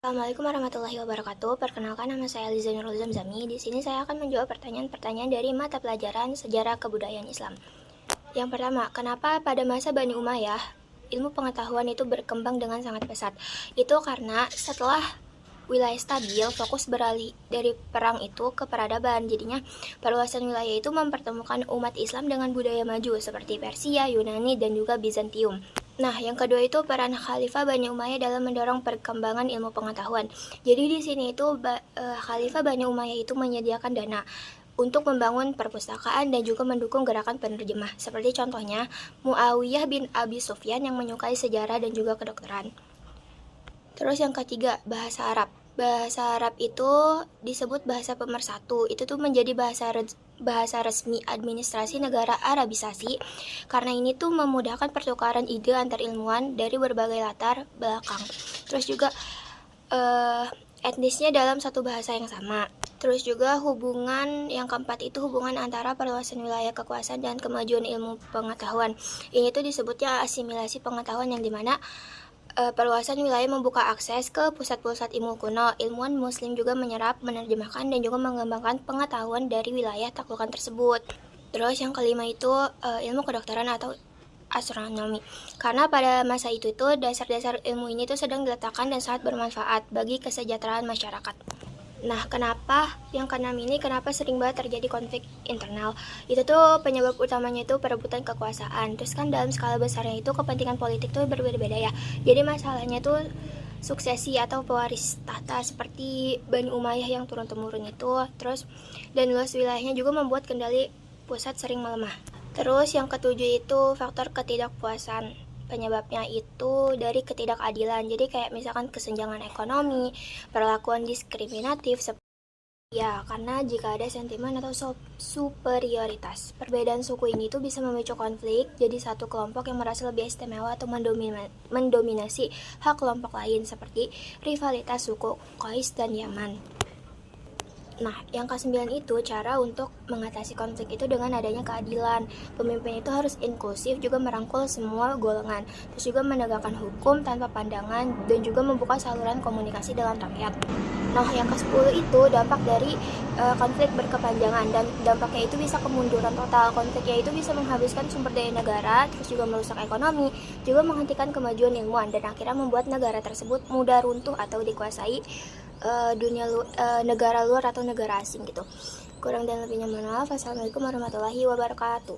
Assalamualaikum warahmatullahi wabarakatuh. Perkenalkan, nama saya Liza Nurul Zamzami. Di sini saya akan menjawab pertanyaan-pertanyaan dari mata pelajaran sejarah kebudayaan Islam. Yang pertama, kenapa pada masa Bani Umayyah ilmu pengetahuan itu berkembang dengan sangat pesat? Itu karena setelah wilayah stabil, fokus beralih dari perang itu ke peradaban. Jadinya perluasan wilayah itu mempertemukan umat Islam dengan budaya maju seperti Persia, Yunani, dan juga Bizantium. Nah, yang kedua itu peran Khalifah Bani Umayyah dalam mendorong perkembangan ilmu pengetahuan. Jadi di sini itu Khalifah Bani Umayyah itu menyediakan dana untuk membangun perpustakaan dan juga mendukung gerakan penerjemah. Seperti contohnya Muawiyah bin Abi Sufyan yang menyukai sejarah dan juga kedokteran. Terus yang ketiga, bahasa Arab. Bahasa Arab itu disebut bahasa pemersatu. Itu tuh menjadi bahasa resmi administrasi negara Arabisasi. Karena ini tuh memudahkan pertukaran ide antar ilmuwan dari berbagai latar belakang. Terus juga etnisnya dalam satu bahasa yang sama. Terus juga hubungan yang keempat itu hubungan antara perluasan wilayah kekuasaan dan kemajuan ilmu pengetahuan. Ini tuh disebutnya asimilasi pengetahuan, yang dimana perluasan wilayah membuka akses ke pusat-pusat ilmu kuno. Ilmuwan muslim juga menyerap, menerjemahkan, dan juga mengembangkan pengetahuan dari wilayah taklukan tersebut. Terus yang kelima itu ilmu kedokteran atau astronomi. Karena pada masa itu dasar-dasar ilmu ini tuh sedang diletakkan dan sangat bermanfaat bagi kesejahteraan masyarakat. Nah, kenapa sering banget terjadi konflik internal? Itu tuh penyebab utamanya itu perebutan kekuasaan. Terus kan dalam skala besarnya itu kepentingan politik tuh berbeda-beda ya. Jadi masalahnya tuh suksesi atau pewaris tahta seperti Bani Umayyah yang turun-temurun itu. Terus dan luas wilayahnya juga membuat kendali pusat sering melemah. Terus yang ketujuh itu faktor ketidakpuasan. Penyebabnya itu dari ketidakadilan. Jadi kayak misalkan kesenjangan ekonomi, perlakuan diskriminatif, ya, karena jika ada sentimen atau superioritas. Perbedaan suku ini tuh bisa memicu konflik, jadi satu kelompok yang merasa lebih istimewa atau mendominasi hak kelompok lain, seperti rivalitas suku Qais dan Yaman. Nah, yang ke-9 itu cara untuk mengatasi konflik itu dengan adanya keadilan. Pemimpin itu harus inklusif, juga merangkul semua golongan. Terus juga menegakkan hukum tanpa pandangan, dan juga membuka saluran komunikasi dengan rakyat. Nah, yang ke-10 itu dampak dari konflik berkepanjangan, dan dampaknya itu bisa kemunduran total. Konfliknya itu bisa menghabiskan sumber daya negara, terus juga merusak ekonomi, juga menghentikan kemajuan ilmuwan, dan akhirnya membuat negara tersebut mudah runtuh atau dikuasai negara luar atau negara asing gitu. Kurang dan lebihnya mohon maaf. Assalamualaikum warahmatullahi wabarakatuh.